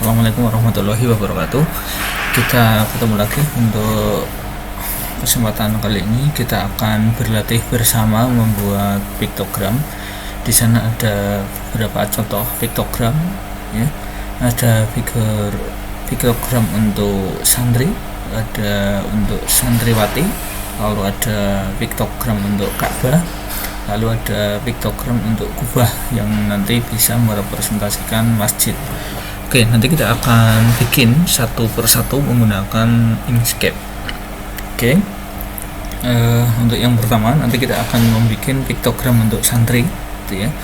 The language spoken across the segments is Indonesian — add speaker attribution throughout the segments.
Speaker 1: Assalamualaikum warahmatullahi wabarakatuh. Kita ketemu lagi untuk kesempatan kali ini. Kita akan berlatih bersama membuat piktogram. Di sana ada beberapa contoh piktogram, ya. Ada piktogram untuk santri, ada untuk santriwati, lalu ada piktogram untuk Ka'bah, lalu ada piktogram untuk kubah yang nanti bisa merepresentasikan masjid. Oke, nanti kita akan bikin satu persatu menggunakan Inkscape. Oke, untuk yang pertama nanti kita akan membuat piktogram untuk santri, gitu ya.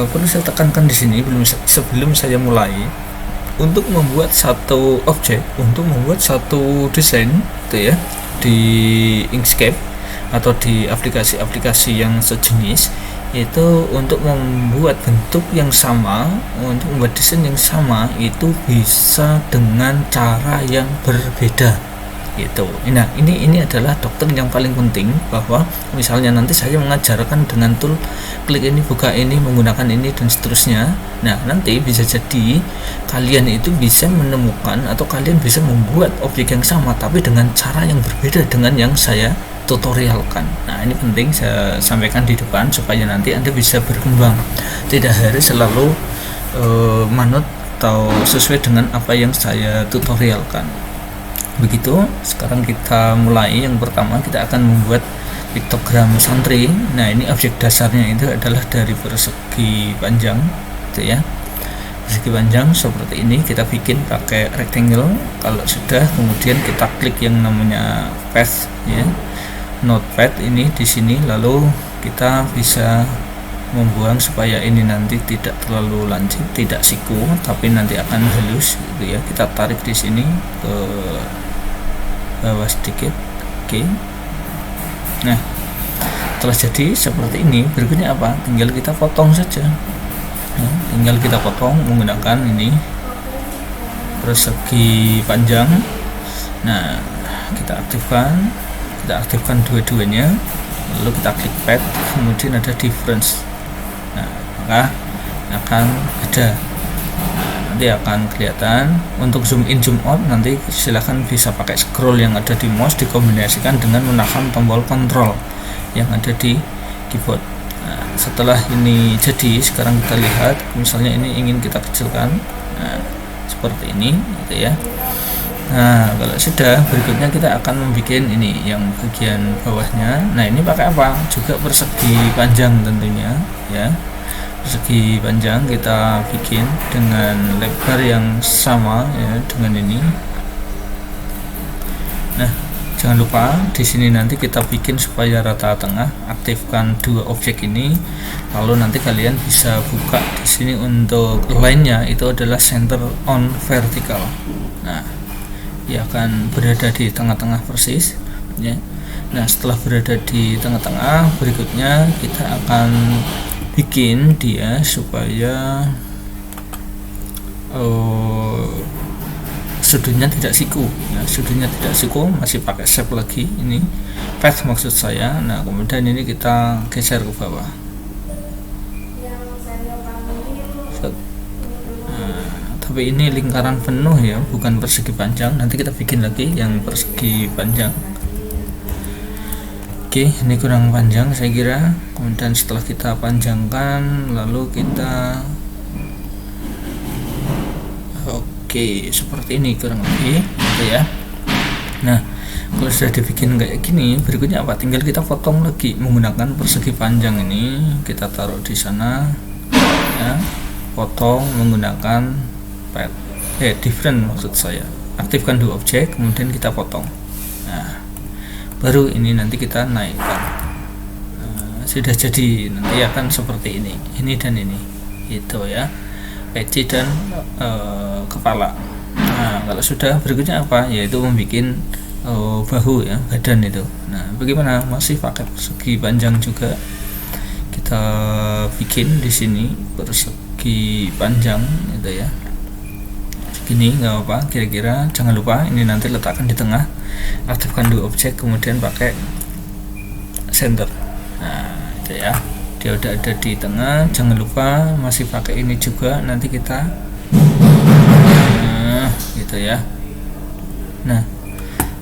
Speaker 1: Perlu saya tekankan di sini sebelum saya mulai, untuk membuat satu objek, untuk membuat satu desain, gitu ya, di Inkscape atau di aplikasi-aplikasi yang sejenis, itu untuk membuat bentuk yang sama, untuk membuat desain yang sama, itu bisa dengan cara yang berbeda gitu. Nah, ini adalah doktrin yang paling penting, bahwa misalnya nanti saya mengajarkan dengan tool klik ini, buka ini, menggunakan ini dan seterusnya. Nah, nanti bisa jadi kalian itu bisa menemukan atau kalian bisa membuat objek yang sama tapi dengan cara yang berbeda dengan yang saya tutorialkan. Nah, ini penting saya sampaikan di depan supaya nanti Anda bisa berkembang, tidak harus selalu manut atau sesuai dengan apa yang saya tutorialkan. Begitu. Sekarang kita mulai. Yang pertama kita akan membuat piktogram santri. Nah, ini objek dasarnya itu adalah dari persegi panjang, gitu ya. Persegi panjang seperti ini kita bikin pakai rectangle. Kalau sudah, kemudian kita klik yang namanya path, ya, notepad ini di sini, lalu kita bisa membuang supaya ini nanti tidak terlalu lancip, tidak siku, tapi nanti akan halus, gitu ya. Kita tarik di sini ke bawah sedikit. Oke. Nah, setelah jadi seperti ini, berikutnya apa? Tinggal kita potong saja. Nah, tinggal kita potong menggunakan ini persegi panjang. Nah, kita aktifkan dua-duanya, lalu kita klik pad, kemudian ada difference. Nah, maka akan ada, nanti akan kelihatan. Untuk zoom in zoom out nanti silahkan bisa pakai scroll yang ada di mouse dikombinasikan dengan menekan tombol kontrol yang ada di keyboard. Nah, setelah ini jadi, sekarang kita lihat misalnya ini ingin kita kecilkan. Nah, seperti ini, gitu ya. Nah, kalau sudah, berikutnya kita akan membuat ini yang bagian bawahnya. Nah, ini pakai apa? Juga persegi panjang tentunya, ya. Persegi panjang kita bikin dengan lebar yang sama, ya, dengan ini. Nah, jangan lupa di sini nanti kita bikin supaya rata tengah. Aktifkan dua objek ini, lalu nanti kalian bisa buka di sini untuk line-nya itu adalah center on vertical. Nah, dia akan berada di tengah-tengah persis, ya. Nah, setelah berada di tengah-tengah, berikutnya kita akan bikin dia supaya sudutnya tidak siku, ya. Sudutnya tidak siku, masih pakai shape lagi, ini path maksud saya. Nah, kemudian ini kita geser ke bawah. Tapi ini lingkaran penuh, ya, bukan persegi panjang. Nanti kita bikin lagi yang persegi panjang. Oke, ini kurang panjang saya kira. Kemudian setelah kita panjangkan, lalu kita seperti ini kurang lebih, gitu ya. Nah, kalau sudah dibikin kayak gini, berikutnya apa? Tinggal kita potong lagi menggunakan persegi panjang ini. Kita taruh di sana, ya. Potong menggunakan pad, different maksud saya. Aktifkan dua objek, kemudian kita potong. Nah, baru ini nanti kita naikkan. Nah, sudah jadi, nanti akan seperti ini dan ini, itu ya, peci dan kepala. Nah, kalau sudah, berikutnya apa? Yaitu membuat bahu, ya, badan itu. Nah, bagaimana? Masih pakai persegi panjang juga. Kita bikin di sini persegi panjang, gitu ya. Ini nggak apa, kira-kira. Jangan lupa ini nanti letakkan di tengah. Aktifkan dua objek, kemudian pakai center. Nah, itu ya, dia udah ada di tengah. Jangan lupa masih pakai ini juga, nanti kita gitu ya. Nah,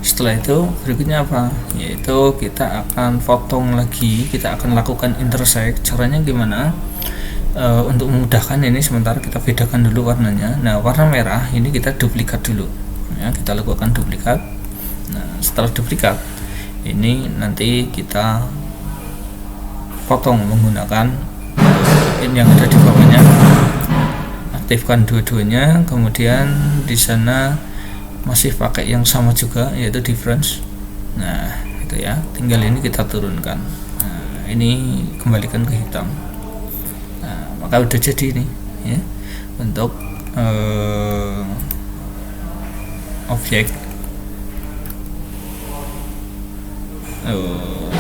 Speaker 1: setelah itu berikutnya apa, yaitu kita akan potong lagi, kita akan lakukan intersect. Caranya gimana? Untuk memudahkan ini sementara kita bedakan dulu warnanya. Nah, warna merah ini kita duplikat dulu ya, kita lakukan duplikat. Nah, setelah duplikat ini nanti kita potong menggunakan ini yang ada di bawahnya, aktifkan dua-duanya, kemudian di sana masih pakai yang sama juga yaitu difference. Nah itu ya, tinggal ini kita turunkan. Nah, ini kembalikan ke hitam. Nah, maka udah jadi ini ya untuk objek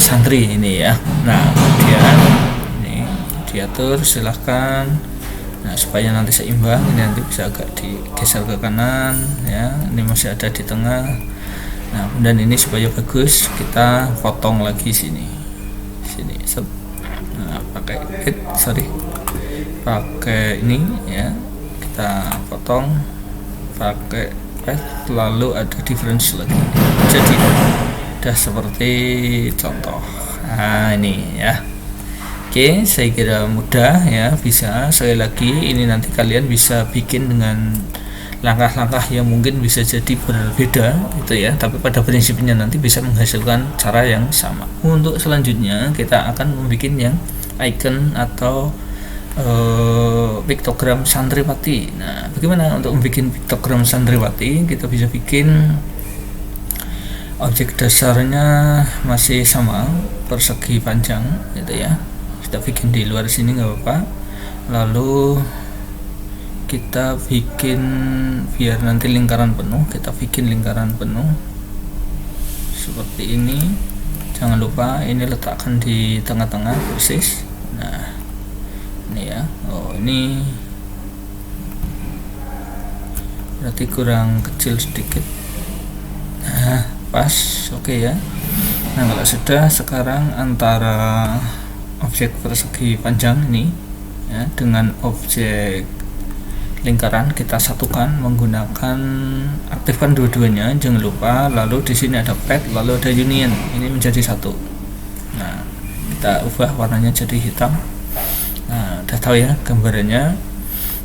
Speaker 1: santri ini ya. Nah kemudian ini diatur silahkan. Nah supaya nanti seimbang, ini nanti bisa agak digeser ke kanan ya, ini masih ada di tengah. Nah kemudian ini supaya bagus kita potong lagi sini set. Nah, pakai ini ya, kita potong pakai path, lalu ada difference lagi, jadi udah seperti contoh. Nah ini ya. Oke, saya kira mudah ya, bisa. Sekali lagi ini nanti kalian bisa bikin dengan langkah-langkah yang mungkin bisa jadi berbeda gitu ya, tapi pada prinsipnya nanti bisa menghasilkan cara yang sama. Untuk selanjutnya kita akan membuat yang icon atau piktogram santriwati. Nah bagaimana untuk membuat piktogram santriwati? Kita bisa bikin objek dasarnya masih sama, persegi panjang gitu ya, kita bikin di luar sini nggak apa-apa. Lalu kita bikin biar nanti lingkaran penuh, kita bikin lingkaran penuh seperti ini. Jangan lupa ini letakkan di tengah-tengah persis. Nah ini ya, oh ini berarti kurang kecil sedikit. Nah pas, oke ya. Nah kalau sudah, sekarang antara objek persegi panjang ini ya dengan objek lingkaran kita satukan menggunakan, aktifkan dua-duanya, jangan lupa. Lalu di sini ada path, lalu ada union, ini menjadi satu. Nah kita ubah warnanya jadi hitam. Nah udah tahu ya gambarannya.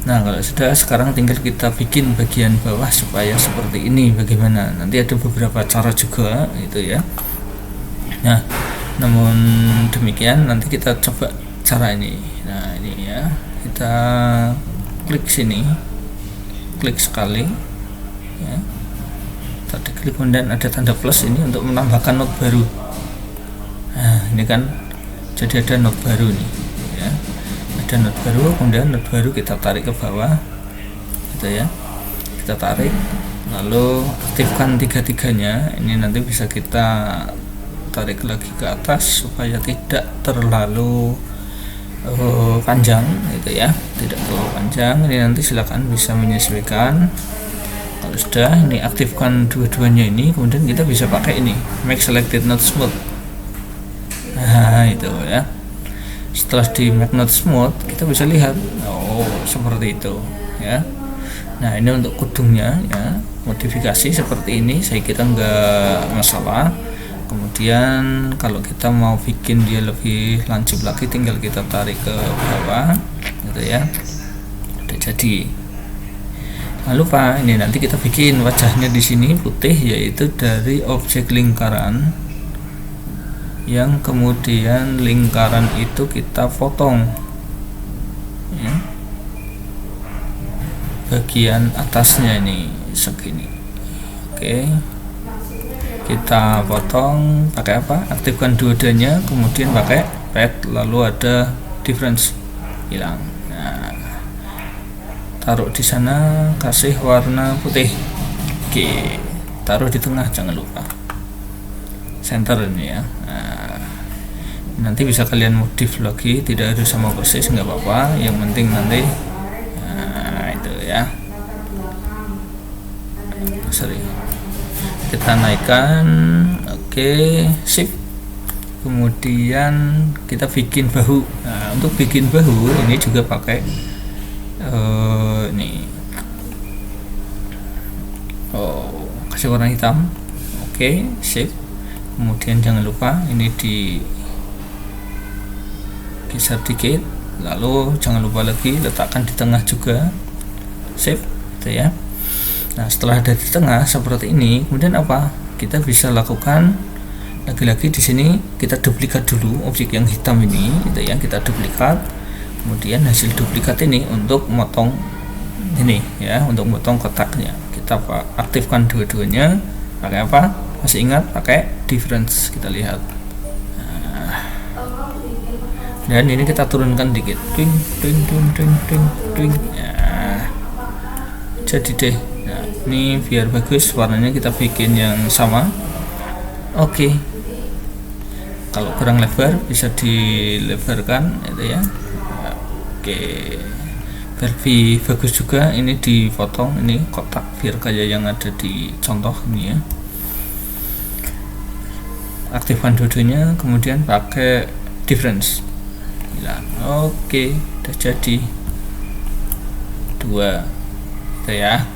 Speaker 1: Nah kalau sudah, sekarang tinggal kita bikin bagian bawah supaya seperti ini. Bagaimana? Nanti ada beberapa cara juga itu ya. Nah namun demikian nanti kita coba cara ini. Nah ini ya, kita klik sini, klik sekali ya, tadi klik, kemudian ada tanda plus ini untuk menambahkan node baru. Nah ini kan jadi ada node baru nih ya, ada node baru, kemudian node baru kita tarik ke bawah gitu ya, kita tarik lalu aktifkan tiga-tiganya. Ini nanti bisa kita tarik lagi ke atas supaya tidak terlalu panjang gitu ya, tidak terlalu panjang. Ini nanti silakan bisa menyesuaikan. Kalau sudah, ini aktifkan dua-duanya ini, kemudian kita bisa pakai ini make selected node smooth. Nah itu ya, setelah di make node smooth kita bisa lihat, oh seperti itu ya. Nah ini untuk kudungnya ya, modifikasi seperti ini saya kira enggak masalah. Kemudian kalau kita mau bikin dia lebih lancip lagi, tinggal kita tarik ke bawah gitu ya, udah jadi. Jangan lupa ini nanti kita bikin wajahnya di sini putih, yaitu dari objek lingkaran yang kemudian lingkaran itu kita potong ya, bagian atasnya ini segini. Oke, kita potong pakai apa? Aktifkan dua-duanya, kemudian pakai path, lalu ada difference, hilang. Nah, taruh di sana, kasih warna putih. Oke, taruh di tengah, jangan lupa center ini ya. Nah, nanti bisa kalian modif lagi, tidak harus sama persis, nggak apa-apa, yang penting nanti. Nah itu ya, sorry, kita naikkan. Oke, sip. Kemudian kita bikin bahu. Nah untuk bikin bahu ini juga pakai ini objek warna hitam. Oke, save. Kemudian jangan lupa ini di geser dikit, lalu jangan lupa lagi letakkan di tengah juga, save gitu ya. Nah setelah ada di tengah seperti ini, kemudian apa kita bisa lakukan lagi-lagi di sini, kita duplikat dulu objek yang hitam ini gitu ya, kita duplikat, kemudian hasil duplikat ini untuk motong ini ya, untuk motong kotaknya kita aktifkan dua-duanya pakai apa, masih ingat pakai difference, kita lihat. Dan ini kita turunkan dikit, twing twing twing twing twing twing ya, jadi deh. Nah ini biar bagus warnanya kita bikin yang sama. Oke, kalau kurang lebar bisa dilebarkan itu ya. Oke, biar lebih bagus juga ini dipotong ini kotak biar kayak yang ada di contoh ini ya. Aktifkan dua-duanya, kemudian pakai difference. Oke, udah jadi dua itu ya.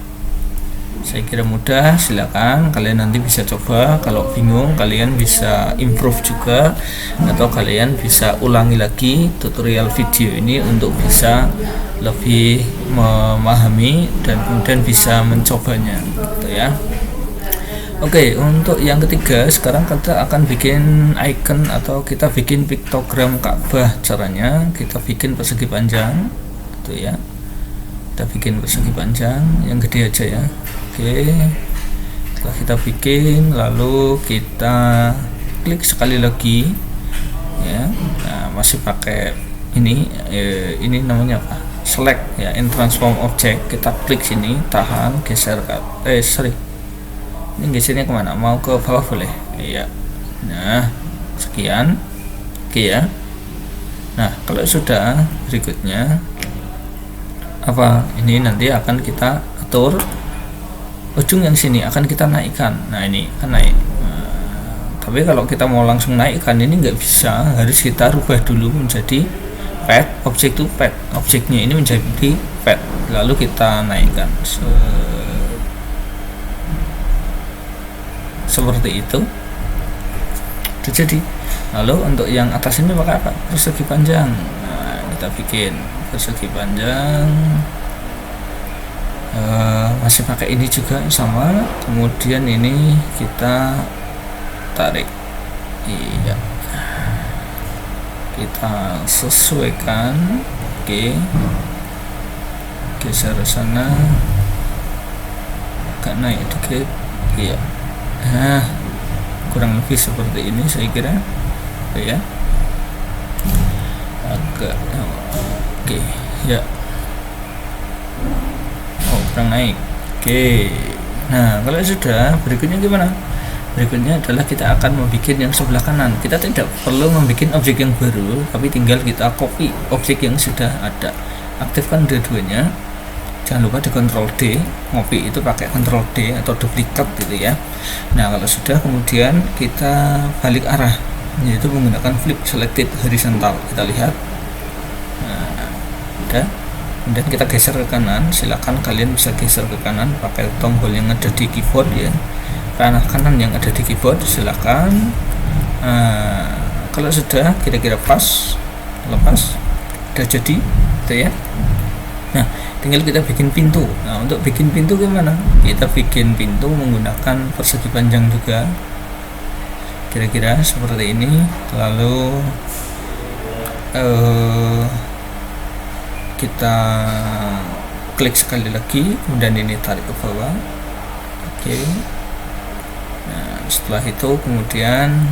Speaker 1: Saya kira mudah, silakan kalian nanti bisa coba. Kalau bingung kalian bisa improve juga, atau kalian bisa ulangi lagi tutorial video ini untuk bisa lebih memahami dan kemudian bisa mencobanya gitu ya. Oke, untuk yang ketiga sekarang kita akan bikin icon atau kita bikin piktogram Ka'bah. Caranya kita bikin persegi panjang itu ya, kita bikin persegi panjang yang gede aja ya. Oke, setelah kita bikin lalu kita klik sekali lagi ya. Nah masih pakai ini namanya apa, select ya, in transform object. Kita klik sini, tahan, geser ini gesernya kemana, mau ke bawah boleh iya. Nah sekian, oke ya. Nah kalau sudah, berikutnya apa, ini nanti akan kita atur ujung yang sini akan kita naikkan. Nah ini kan naik. Tapi kalau kita mau langsung naikkan ini nggak bisa, harus kita rubah dulu menjadi pad, objek itu pad, objeknya ini menjadi pad, lalu kita naikkan seperti itu. Jadi lalu untuk yang atas ini pakai apa, persegi panjang. Nah, kita bikin persegi panjang, masih pakai ini juga sama, kemudian ini kita tarik iya, kita sesuaikan. Oke, geser sana, agak naik dikit iya. Nah kurang lebih seperti ini saya kira ya, agak oke ya. Oh kurang naik. Oke, nah kalau sudah, berikutnya gimana? Berikutnya adalah kita akan membuat yang sebelah kanan. Kita tidak perlu membuat objek yang baru, tapi tinggal kita copy objek yang sudah ada. Aktifkan dua-duanya, jangan lupa di Ctrl D, ngopi itu pakai Ctrl D atau duplikat gitu ya. Nah kalau sudah, kemudian kita balik arah, yaitu menggunakan flip selected horizontal. Kita lihat, nah udah, kemudian kita geser ke kanan. Silakan kalian bisa geser ke kanan pakai tombol yang ada di keyboard ya, panah kanan yang ada di keyboard, silakan. Kalau sudah kira-kira pas, lepas, udah jadi gitu ya. Nah tinggal kita bikin pintu. Nah untuk bikin pintu gimana? Kita bikin pintu menggunakan persegi panjang juga, kira-kira seperti ini. Lalu kita klik sekali lagi, kemudian ini tarik ke bawah. Oke, nah setelah itu kemudian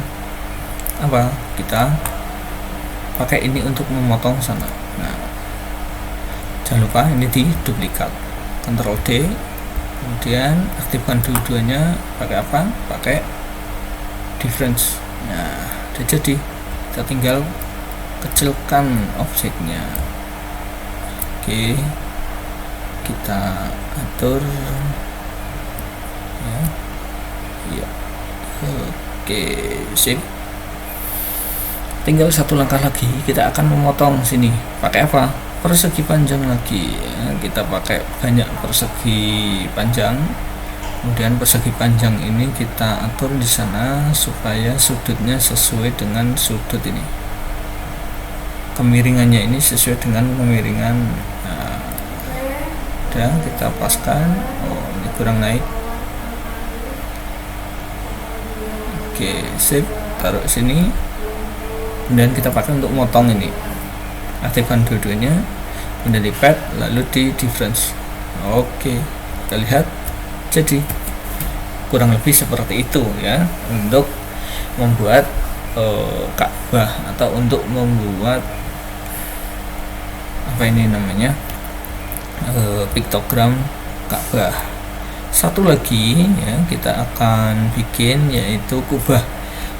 Speaker 1: apa, kita pakai ini untuk memotong sana. Nah jangan lupa ini di duplikat, Ctrl D, kemudian aktifkan dua-duanya pakai apa, pakai difference. Nah udah jadi, kita tinggal kecilkan objeknya. Oke, kita atur ya, ya. Oke, sip. Tinggal satu langkah lagi, kita akan memotong sini pakai apa, persegi panjang lagi ya. Kita pakai banyak persegi panjang, Kemudian persegi panjang ini kita atur di sana supaya sudutnya sesuai dengan sudut ini, kemiringannya ini sesuai dengan kemiringan. Udah kita paskan. Ini kurang naik. Oke, sip, taruh sini. Kemudian kita pakai untuk motong ini, aktifkan dua-duanya, kemudian di pad, lalu di difference. Oke, kita lihat jadi kurang lebih seperti itu ya, untuk membuat Ka'bah atau untuk membuat apa ini namanya, piktogram Ka'bah. Satu lagi ya kita akan bikin, yaitu kubah.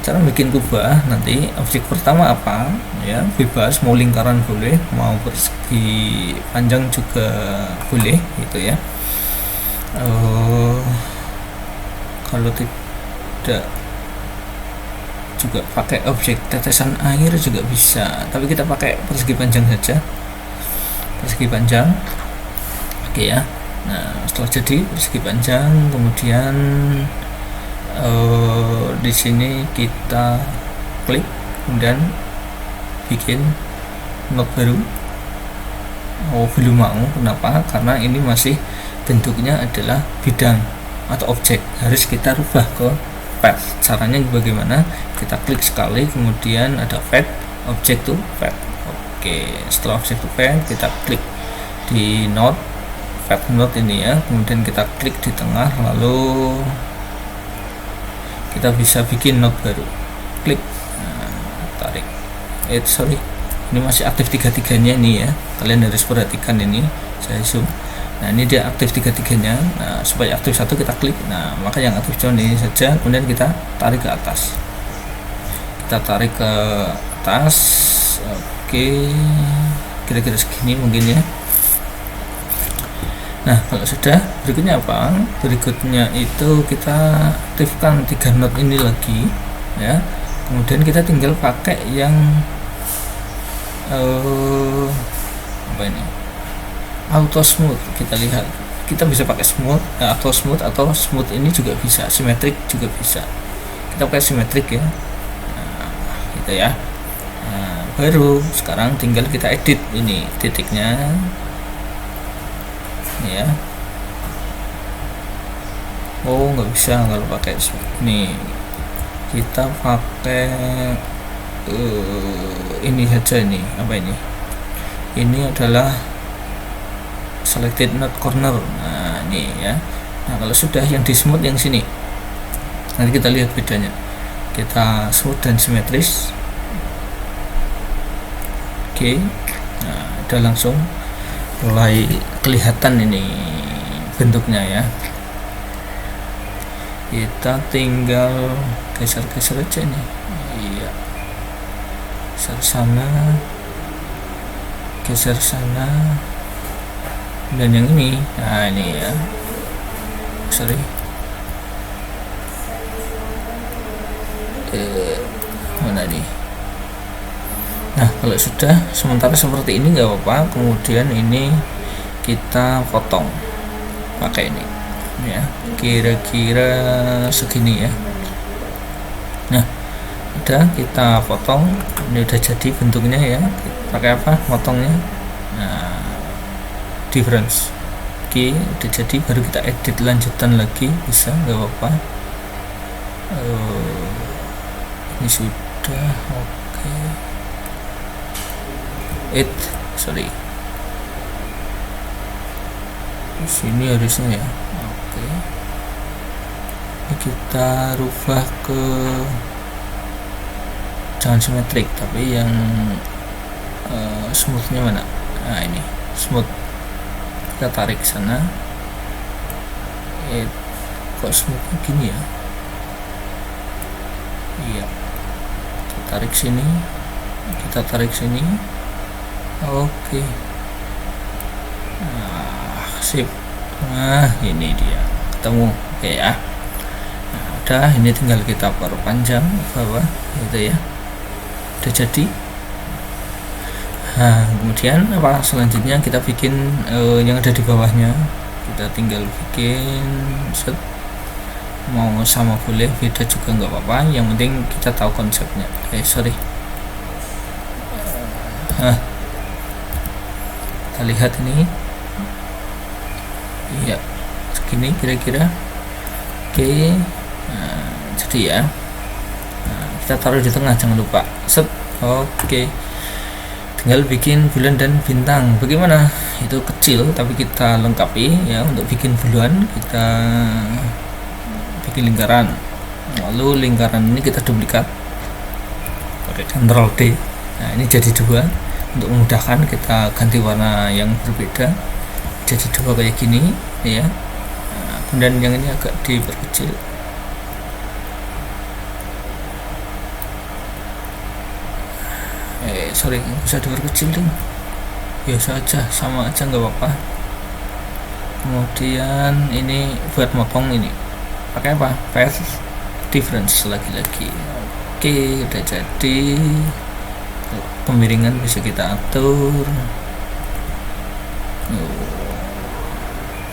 Speaker 1: Cara bikin kubah nanti, objek pertama apa ya, bebas, mau lingkaran boleh, mau persegi panjang juga boleh gitu ya. Kalau tidak juga pakai objek tetesan air juga bisa, tapi kita pakai persegi panjang saja, persegi panjang. Oke ya. Nah, setelah jadi persegi panjang, kemudian di sini kita klik, kemudian bikin node baru. Belum mau, kenapa? Karena ini masih bentuknya adalah bidang atau objek, harus kita rubah ke path. Caranya bagaimana? Kita klik sekali, kemudian ada path, objek to path. Oke, setelah objek to path kita klik di node, path node ini ya, kemudian kita klik di tengah, lalu kita bisa bikin node baru, klik, tarik. Ini masih aktif tiga-tiganya nih ya, kalian harus perhatikan ini, saya zoom. Nah, ini dia aktif tiga-tiganya. Nah, supaya aktif satu kita klik. Nah, maka yang aktif cuma ini saja, kemudian kita tarik ke atas. Kita tarik ke atas. Oke, kira-kira segini mungkin ya. Nah, kalau sudah, berikutnya apa? Berikutnya itu kita aktifkan 3 node ini lagi ya. Kemudian kita tinggal pakai yang apa ini? Auto smooth. Kita lihat, kita bisa pakai smooth, auto smooth, atau smooth ini juga bisa, simetrik juga bisa. Kita pakai simetrik ya. Nah, gitu ya. Nah, baru sekarang tinggal kita edit ini titiknya ya. Nggak bisa kalau pakai ini, kita pakai ini saja. Ini apa ini adalah selected node corner. Nah, ini ya. Nah, kalau sudah yang di smooth yang sini, nanti kita lihat bedanya. Kita smooth dan simetris. Oke. Nah, udah langsung mulai kelihatan ini bentuknya ya. Kita tinggal geser-geser aja nih. Iya, geser sana, geser sana, dan yang ini. Nah, ini ya, mana nih? Nah, kalau sudah sementara seperti ini nggak apa-apa. Kemudian ini kita potong pakai ini ya, kira-kira segini ya. Nah, udah kita potong, ini udah jadi bentuknya ya. Pakai apa potongnya? Nah, difference. Oke, udah jadi, baru kita edit lanjutan lagi, bisa, nggak apa-apa. Ini sudah oke. Di sini harusnya ya. Oke. Ini kita rubah ke jangan simetrik, tapi yang smoothnya mana? Nah, ini smooth. Kita tarik sana. Kok smoothnya gini ya? Iya. Kita tarik sini. Kita tarik sini. Oke. Nah, sip. Nah, ini dia ketemu. Oke ya. Nah, udah, ini tinggal kita perpanjang bawah gitu ya. Udah jadi. Nah, kemudian apa selanjutnya, kita bikin yang ada di bawahnya. Kita tinggal bikin set. mau sama boleh, beda juga nggak apa-apa, yang penting kita tahu konsepnya. Kita lihat ini ya segini kira-kira. Jadi ya, kita taruh di tengah, jangan lupa. Tinggal bikin bulan dan bintang. Bagaimana? Itu kecil tapi kita lengkapi ya. Untuk bikin bulan kita bikin lingkaran, lalu lingkaran ini kita duplikat pakai Ctrl D. Nah, ini jadi 2. Untuk memudahkan kita ganti warna yang berbeda jadi 2 kayak gini ya. Kemudian yang ini agak diperkecil. Bisa diperkecil dong, biasa aja, sama aja nggak apa-apa. Kemudian ini buat motong, ini pakai apa? Path difference lagi-lagi. Udah jadi. Kemiringan bisa kita atur.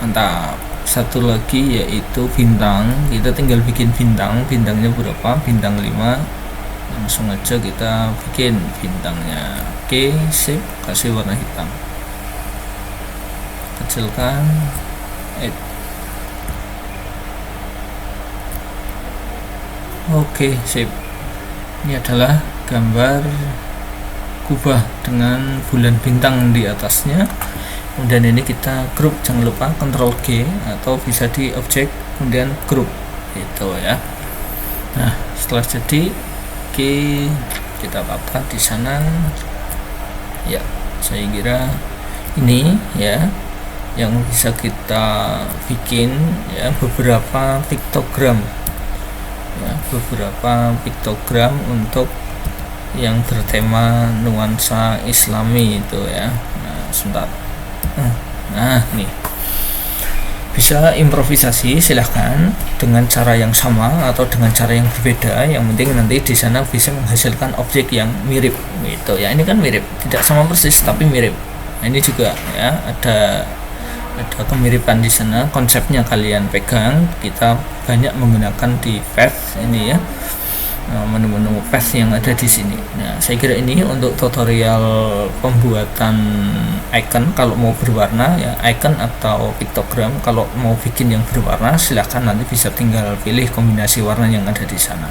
Speaker 1: Mantap. Satu lagi yaitu bintang. Kita tinggal bikin bintangnya berapa? Bintang 5. Langsung aja kita bikin bintangnya. Sip, kasih warna hitam, kecilkan. Sip. Ini adalah gambar kubah dengan bulan bintang di atasnya. Kemudian ini kita grup, jangan lupa Ctrl G atau bisa di objek kemudian grup itu ya. Nah, setelah jadi kita tata di sana ya. Saya kira ini ya yang bisa kita bikin ya, beberapa piktogram untuk yang bertema nuansa Islami itu ya. Nah, sebentar. Nah, nih bisa improvisasi, silahkan dengan cara yang sama atau dengan cara yang berbeda. Yang penting nanti di sana bisa menghasilkan objek yang mirip gitu ya. Ini kan mirip, tidak sama persis tapi mirip. Nah, ini juga ya ada kemiripan di sana. Konsepnya kalian pegang. Kita banyak menggunakan di Path ini ya, menu-menu Path yang ada di sini. Nah, saya kira ini untuk tutorial pembuatan icon kalau mau berwarna ya, icon atau piktogram. Kalau mau bikin yang berwarna silahkan nanti bisa tinggal pilih kombinasi warna yang ada di sana.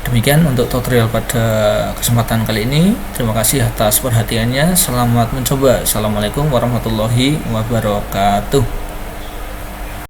Speaker 1: Demikian untuk tutorial pada kesempatan kali ini. Terima kasih atas perhatiannya. Selamat mencoba. Assalamualaikum warahmatullahi wabarakatuh.